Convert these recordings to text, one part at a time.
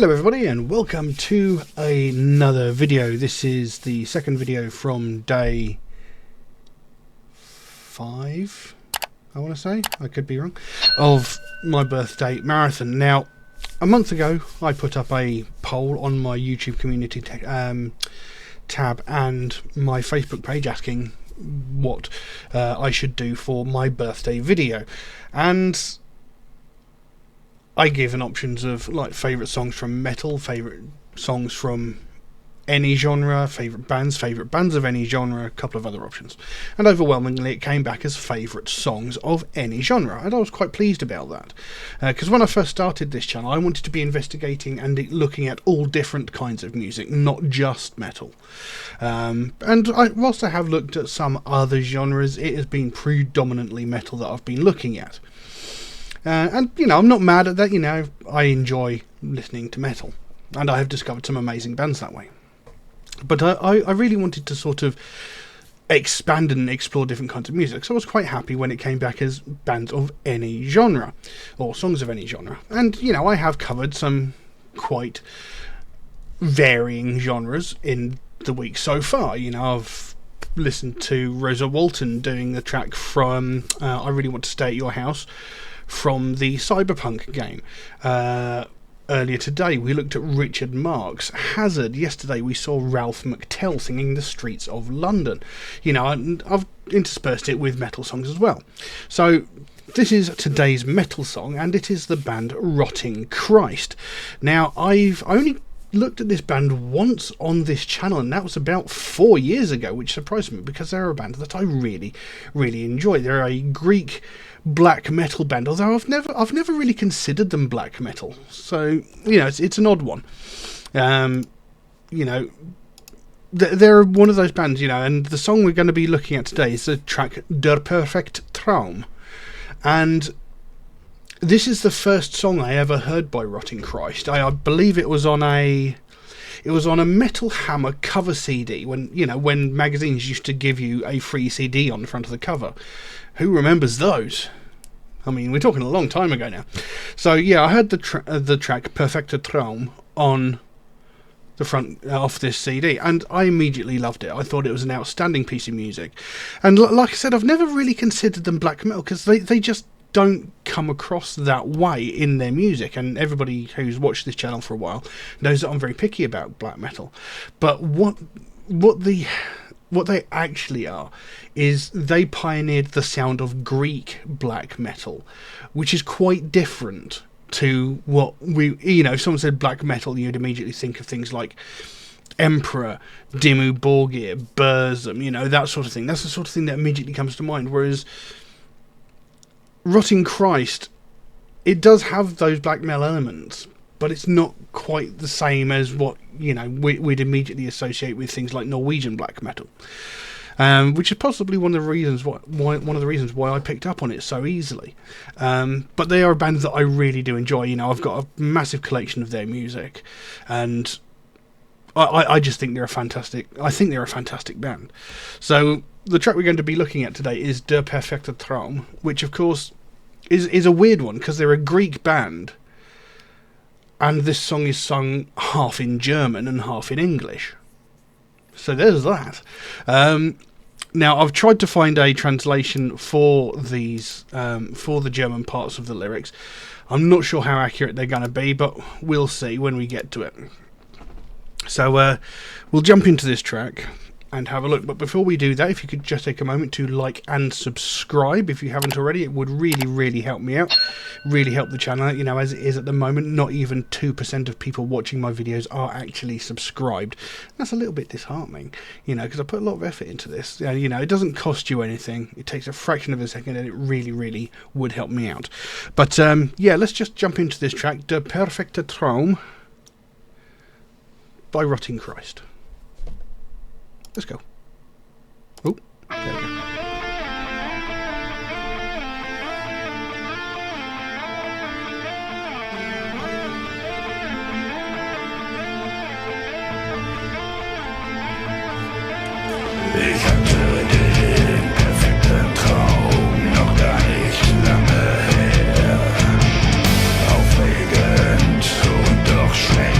Hello everybody and welcome to another video. This is the second video from day 5, I want to say, I could be wrong, of my birthday marathon. Now, a month ago I put up a poll on my YouTube community tab and my Facebook page asking what I should do for my birthday video, and I gave an options of like favourite songs from metal, favourite songs from any genre, favourite bands of any genre, a couple of other options. And overwhelmingly it came back as favourite songs of any genre. And I was quite pleased about that. Because when I first started this channel, I wanted to be investigating and looking at all different kinds of music, not just metal. Whilst I have looked at some other genres, it has been predominantly metal that I've been looking at. And, you know, I'm not mad at that. You know, I enjoy listening to metal, and I have discovered some amazing bands that way. But I really wanted to sort of expand and explore different kinds of music, so I was quite happy when it came back as bands of any genre, or songs of any genre. And, you know, I have covered some quite varying genres in the week so far. You know, I've listened to Rosa Walton doing the track from I Really Want to Stay at Your House, from the Cyberpunk game. Earlier today we looked at Richard Marx. Hazard. Yesterday we saw Ralph McTell singing The Streets of London. You know, and I've interspersed it with metal songs as well. So this is today's metal song, and it is the band Rotting Christ. Now, I've only looked at this band once on this channel, and that was about 4 years ago, which surprised me because they're a band that I really enjoy. They're a Greek black metal band, although I've never really considered them black metal, so you know, it's an odd one. You know, they're one of those bands, you know, and the song we're going to be looking at today is the track Der Perfekte Traum, and this is the first song I ever heard by Rotting Christ. I believe it was on a Metal Hammer cover CD, when magazines used to give you a free CD on the front of the cover. Who remembers those? I mean, we're talking a long time ago now. So yeah, I heard the track Perfekte Traum on the front off this CD, and I immediately loved it. I thought it was an outstanding piece of music, and like I said, I've never really considered them black metal because they just don't come across that way in their music, and everybody who's watched this channel for a while knows that I'm very picky about black metal. But what they actually are is they pioneered the sound of Greek black metal, which is quite different to what if someone said black metal, you'd immediately think of things like Emperor, Dimmu Borgir, Burzum, you know, that sort of thing. That's the sort of thing that immediately comes to mind, whereas Rotting Christ, it does have those black metal elements, but it's not quite the same as what, you know, we'd immediately associate with things like Norwegian black metal, which is possibly one of the reasons why I picked up on it so easily. But they are a band that I really do enjoy. You know, I've got a massive collection of their music, and I just think they're a fantastic band. So the track we're going to be looking at today is Der Perfekte Traum, which of course is a weird one because they're a Greek band, and this song is sung half in German and half in English. So there's that. Now, I've tried to find a translation for these, for the German parts of the lyrics. I'm not sure how accurate they're going to be, but we'll see when we get to it. So we'll jump into this track and have a look. But before we do that, if you could just take a moment to like and subscribe if you haven't already, it would really help me out, really help the channel. You know, as it is at the moment, not even 2% of people watching my videos are actually subscribed. That's a little bit disheartening, you know, because I put a lot of effort into this. You know, it doesn't cost you anything. It takes a fraction of a second, and it really would help me out. But yeah, let's just jump into this track, Der Perfekte Traum by Rotting Christ. Let's go. Oh, there we go. Ich hatte den perfekten Traum, noch gar nicht lange her. Aufregend und doch schrecklich.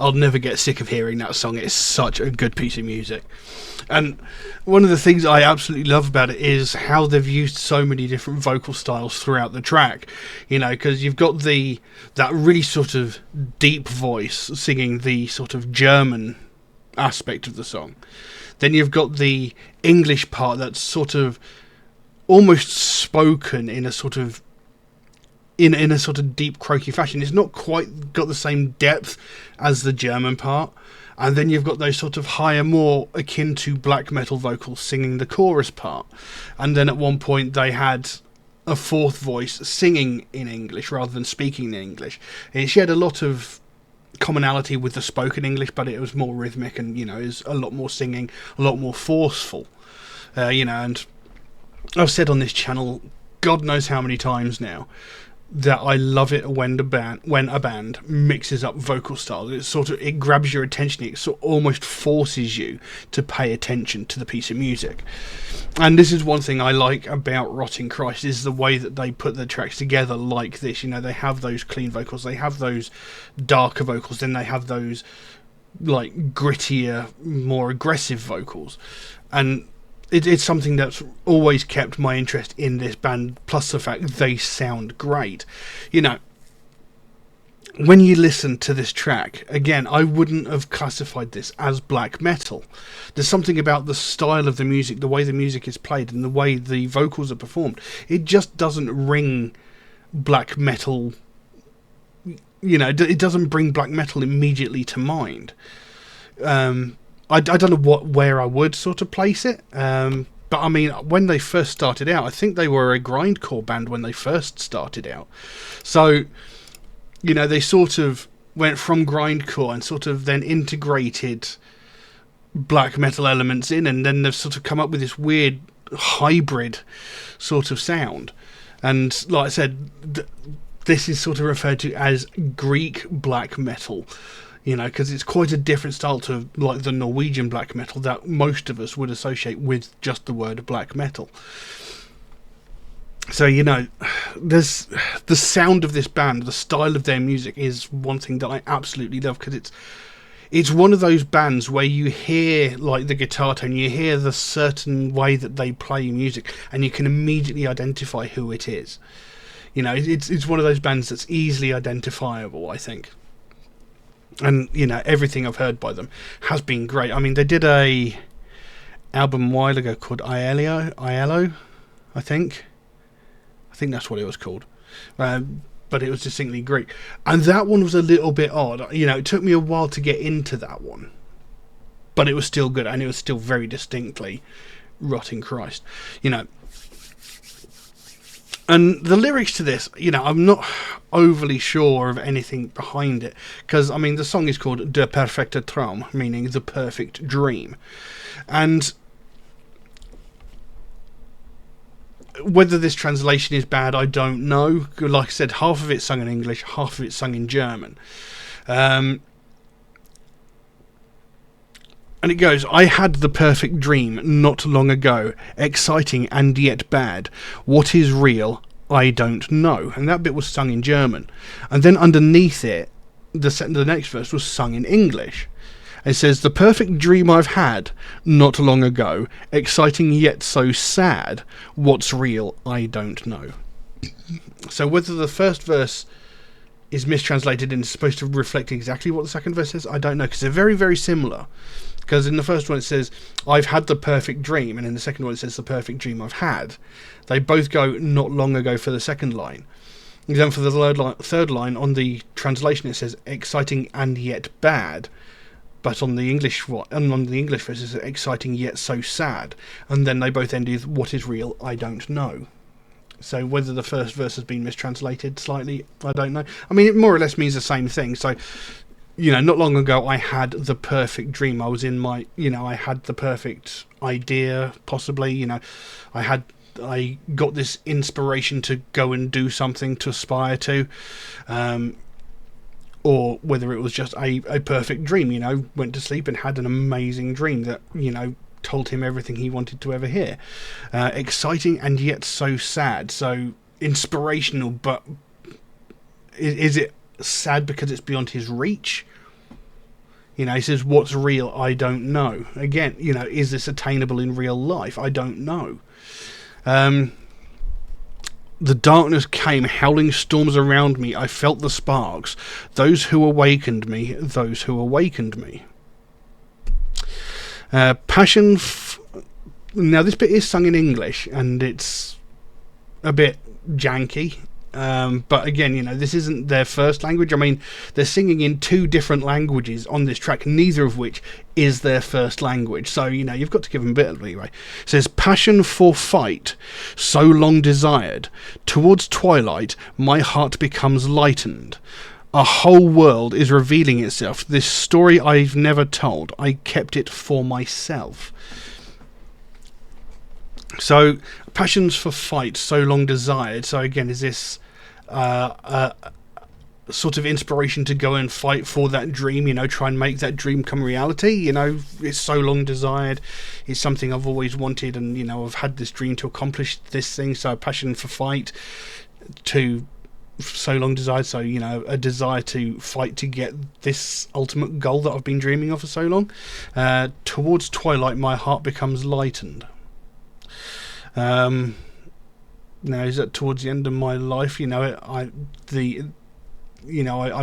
I'll never get sick of hearing that song. It's such a good piece of music. And one of the things I absolutely love about it is how they've used so many different vocal styles throughout the track. You know, because you've got that really sort of deep voice singing the sort of German aspect of the song. Then you've got the English part that's sort of almost spoken in a sort of in a sort of deep croaky fashion. It's not quite got the same depth as the German part. And then you've got those sort of higher, more akin to black metal vocals singing the chorus part. And then at one point they had a fourth voice singing in English rather than speaking in English. And it shared a lot of commonality with the spoken English, but it was more rhythmic and, you know, is a lot more singing, a lot more forceful. You know, and I've said on this channel, God knows how many times now, that I love it when a band mixes up vocal styles. It grabs your attention. It sort of almost forces you to pay attention to the piece of music. And this is one thing I like about Rotting Christ, is the way that they put the tracks together like this. You know, they have those clean vocals, they have those darker vocals, then they have those like grittier, more aggressive vocals. And it's something that's always kept my interest in this band, plus the fact they sound great. You know, when you listen to this track, again, I wouldn't have classified this as black metal. There's something about the style of the music, the way the music is played, and the way the vocals are performed. It just doesn't ring black metal. You know, it doesn't bring black metal immediately to mind. I don't know where I would sort of place it, but I mean, when they first started out, I think they were a grindcore band when they first started out. So, you know, they sort of went from grindcore and sort of then integrated black metal elements in, and then they've sort of come up with this weird hybrid sort of sound. And like I said, this is sort of referred to as Greek black metal. You know, because it's quite a different style to like the Norwegian black metal that most of us would associate with just the word black metal. So, you know, there's the sound of this band, the style of their music is one thing that I absolutely love, because it's one of those bands where you hear like the guitar tone, you hear the certain way that they play music, and you can immediately identify who it is. You know, it's one of those bands that's easily identifiable, I think. And, you know, everything I've heard by them has been great. I mean, they did a album a while ago called Aiello, I think. I think that's what it was called. But it was distinctly great. And that one was a little bit odd. You know, it took me a while to get into that one. But it was still good, and it was still very distinctly Rotting Christ. You know, and the lyrics to this, you know, I'm not overly sure of anything behind it. Because, I mean, the song is called Der Perfekte Traum, meaning the perfect dream. And whether this translation is bad, I don't know. Like I said, half of it's sung in English, half of it's sung in German. And it goes, I had the perfect dream not long ago, exciting and yet bad. What is real, I don't know. And that bit was sung in German. And then underneath it, the next verse was sung in English. It says, the perfect dream I've had not long ago, exciting yet so sad. What's real, I don't know. So whether the first verse is mistranslated and is supposed to reflect exactly what the second verse says, I don't know, because they're very, very similar. Because in the first one it says, I've had the perfect dream, and in the second one it says, the perfect dream I've had. They both go not long ago for the second line. And then for the third line, on the translation it says, exciting and yet bad. But on the English verse it says, exciting yet so sad. And then they both end with, what is real, I don't know. So whether the first verse has been mistranslated slightly, I don't know. I mean, it more or less means the same thing. So, you know, not long ago I had the perfect dream. I was in my, you know, I had the perfect idea, possibly, you know, I got this inspiration to go and do something to aspire to, or whether it was just a perfect dream, you know, went to sleep and had an amazing dream that, you know, told him everything he wanted to ever hear. Exciting and yet so sad. So inspirational, but is it sad because it's beyond his reach. You know, he says, what's real? I don't know. Again, you know, is this attainable in real life? I don't know. The darkness came, howling storms around me. I felt the sparks. Those who awakened me, those who awakened me. Passion... Now, this bit is sung in English, and it's a bit janky. But again, you know, this isn't their first language. I mean, they're singing in 2 different languages on this track, neither of which is their first language. So, you know, you've got to give them a bit of leeway. It says, passion for fight, so long desired. Towards twilight, my heart becomes lightened. A whole world is revealing itself. This story I've never told. I kept it for myself. So, passions for fight, so long desired. So again, is this sort of inspiration to go and fight for that dream, you know, try and make that dream come reality? You know, it's so long desired. It's something I've always wanted, and, you know, I've had this dream to accomplish this thing. So, passion for fight to so long desired. So, you know, a desire to fight to get this ultimate goal that I've been dreaming of for so long. Towards twilight, my heart becomes lightened. Now, is that towards the end of my life? You know, I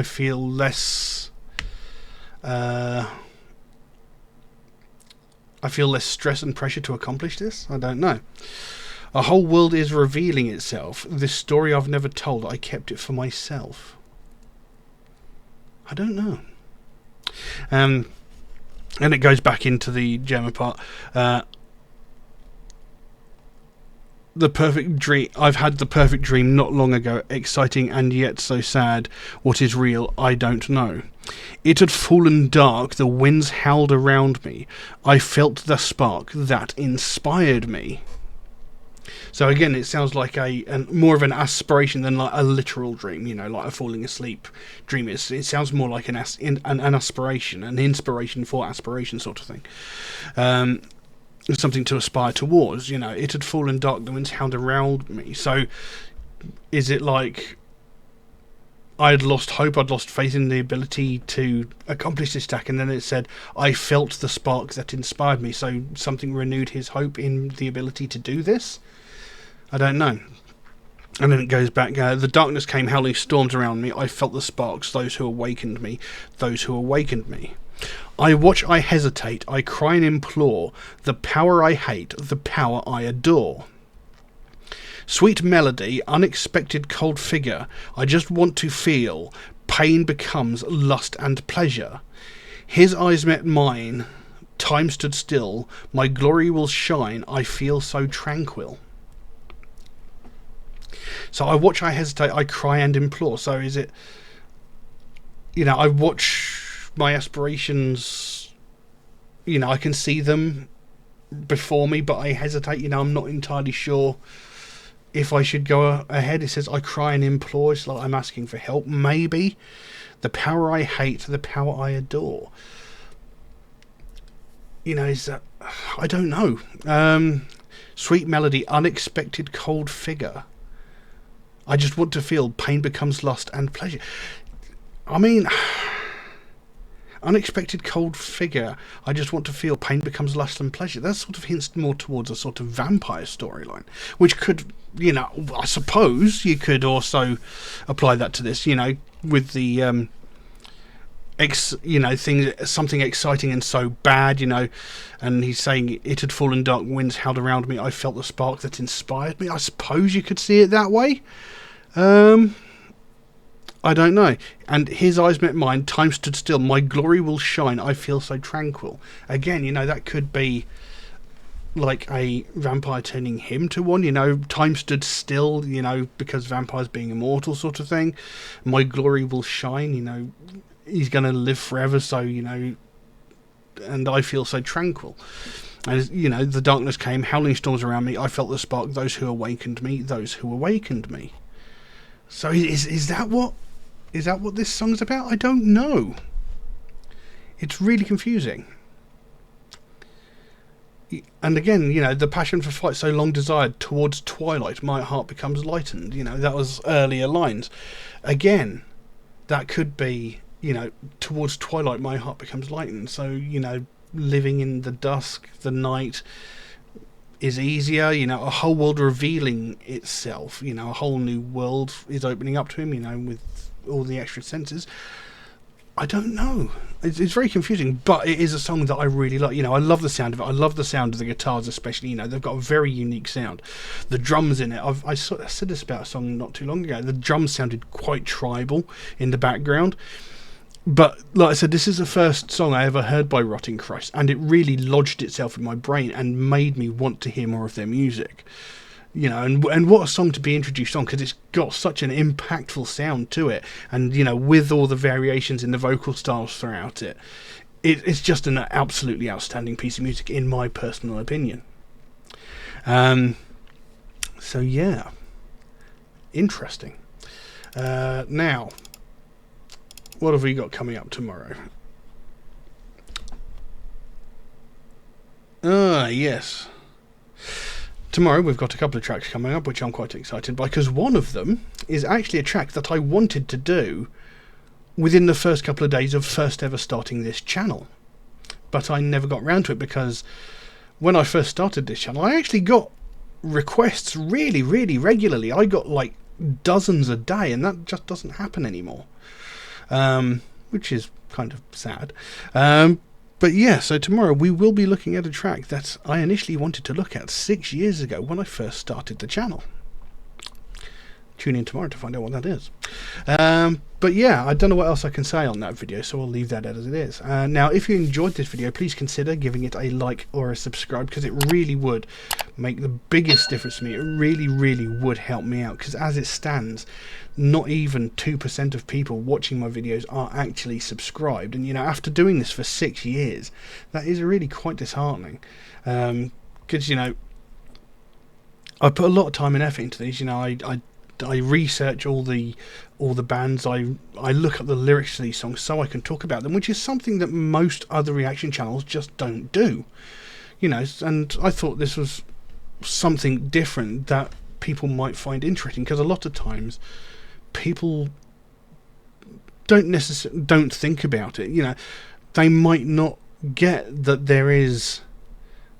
feel less. I feel less stress and pressure to accomplish this. I don't know. A whole world is revealing itself. This story I've never told. I kept it for myself. I don't know. And it goes back into the German part. The perfect dream. I've had the perfect dream not long ago, exciting and yet so sad. What is real, I don't know. It had fallen dark, the winds howled around me. I felt the spark that inspired me. So again, it sounds like more of an aspiration than like a literal dream, you know, like a falling asleep dream. It sounds more like an aspiration, an inspiration for aspiration sort of thing. Something to aspire towards, you know. It had fallen dark, the winds howled around me. So is it like I'd lost hope, I'd lost faith in the ability to accomplish this task, and then it said I felt the spark that inspired me, so something renewed his hope in the ability to do this? I don't know. And then it goes back, the darkness came, howling storms around me. I felt the sparks, those who awakened me, those who awakened me. I watch, I hesitate, I cry and implore, the power I hate, the power I adore. Sweet melody, unexpected cold figure, I just want to feel, pain becomes lust and pleasure. His eyes met mine, time stood still, my glory will shine, I feel so tranquil. So I watch, I hesitate, I cry and implore. So is it, you know, I watch my aspirations, you know, I can see them before me, but I hesitate, you know, I'm not entirely sure if I should go ahead. It says I cry and implore, it's like I'm asking for help, maybe. The power I hate, the power I adore. You know, is that, I don't know. Sweet melody, unexpected cold figure, I just want to feel, pain becomes lust and pleasure. I mean, unexpected cold figure, I just want to feel, pain becomes lust and pleasure. That sort of hints more towards a sort of vampire storyline, which could, you know, I suppose you could also apply that to this, you know, with the something exciting and so bad, you know, and he's saying it had fallen dark, winds howled around me, I felt the spark that inspired me. I suppose you could see it that way. I don't know. And his eyes met mine, time stood still, my glory will shine, I feel so tranquil. Again, you know, that could be like a vampire turning him to one, you know, time stood still, you know, because vampires being immortal sort of thing. My glory will shine, you know, he's going to live forever, so, you know, and I feel so tranquil. And, you know, the darkness came, howling storms around me, I felt the spark, those who awakened me, those who awakened me. So is that what this song's about? I don't know. It's really confusing. And again, you know, the passion for fight so long desired, towards twilight my heart becomes lightened. You know, that was earlier lines. Again, that could be, you know, towards twilight my heart becomes lightened. So, you know, living in the dusk, the night is easier, you know, a whole world revealing itself, you know, a whole new world is opening up to him, you know, with all the extra senses. I don't know. It's very confusing, but it is a song that I really like. You know, I love the sound of it. I love the sound of the guitars, especially. You know, they've got a very unique sound. The drums in it, I said this about a song not too long ago. The drums sounded quite tribal in the background. But, like I said, this is the first song I ever heard by Rotting Christ, and it really lodged itself in my brain and made me want to hear more of their music. You know, and what a song to be introduced on, because it's got such an impactful sound to it, and, you know, with all the variations in the vocal styles throughout it, it's just an absolutely outstanding piece of music, in my personal opinion. So, yeah. Interesting. Now, what have we got coming up tomorrow? Yes. Tomorrow we've got a couple of tracks coming up which I'm quite excited by, because one of them is actually a track that I wanted to do within the first couple of days of first ever starting this channel. But I never got round to it, because when I first started this channel I actually got requests really, really regularly. I got like dozens a day, and that just doesn't happen anymore. Which is kind of sad. But yeah, so tomorrow we will be looking at a track that I initially wanted to look at 6 years ago when I first started the channel. Tune in tomorrow to find out what that is. But yeah, I don't know what else I can say on that video, so I'll leave that as it is. Now, if you enjoyed this video, please consider giving it a like or a subscribe, because it really would make the biggest difference to me. It really, really would help me out, because as it stands, not even 2% of people watching my videos are actually subscribed. And, you know, after doing this for 6 years, that is really quite disheartening. Because, you know, I put a lot of time and effort into these. You know, I research all the bands. I look up the lyrics to these songs so I can talk about them, which is something that most other reaction channels just don't do. You know, and I thought this was something different that people might find interesting, because a lot of times people don't think about it. You know, they might not get that there is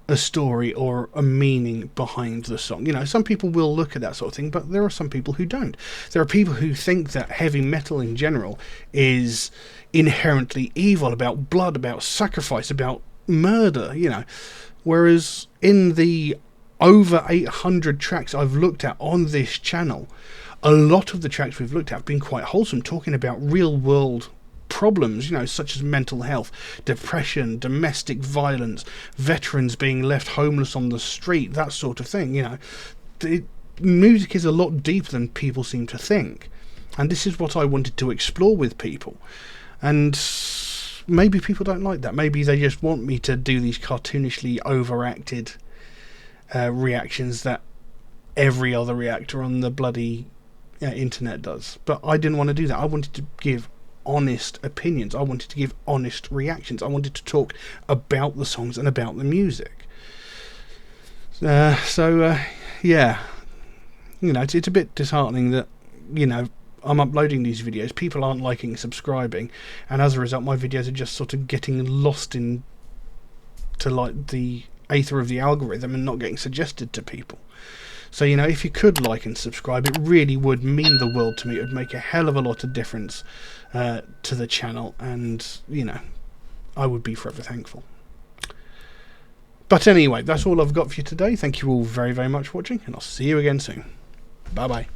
a story or a meaning behind the song. You know, some people will look at that sort of thing, but there are some people who don't. There are people who think that heavy metal in general is inherently evil, about blood, about sacrifice, about murder, you know. Whereas in the over 800 tracks I've looked at on this channel, a lot of the tracks we've looked at have been quite wholesome, talking about real world problems, you know, such as mental health, depression, domestic violence, veterans being left homeless on the street, that sort of thing. You know, music is a lot deeper than people seem to think, and this is what I wanted to explore with people. And maybe people don't like that. Maybe they just want me to do these cartoonishly overacted reactions that every other reactor on the bloody internet does. But I didn't want to do that. I wanted to give honest opinions. I wanted to give honest reactions. I wanted to talk about the songs and about the music. Yeah, you know, it's a bit disheartening that, you know, I'm uploading these videos, people aren't liking and subscribing, and as a result my videos are just sort of getting lost in to like the aether of the algorithm and not getting suggested to people. So, you know, if you could like and subscribe, it really would mean the world to me. It would make a hell of a lot of difference to the channel, and, you know, I would be forever thankful. But anyway, that's all I've got for you today. Thank you all very, very much for watching, and I'll see you again soon. Bye bye.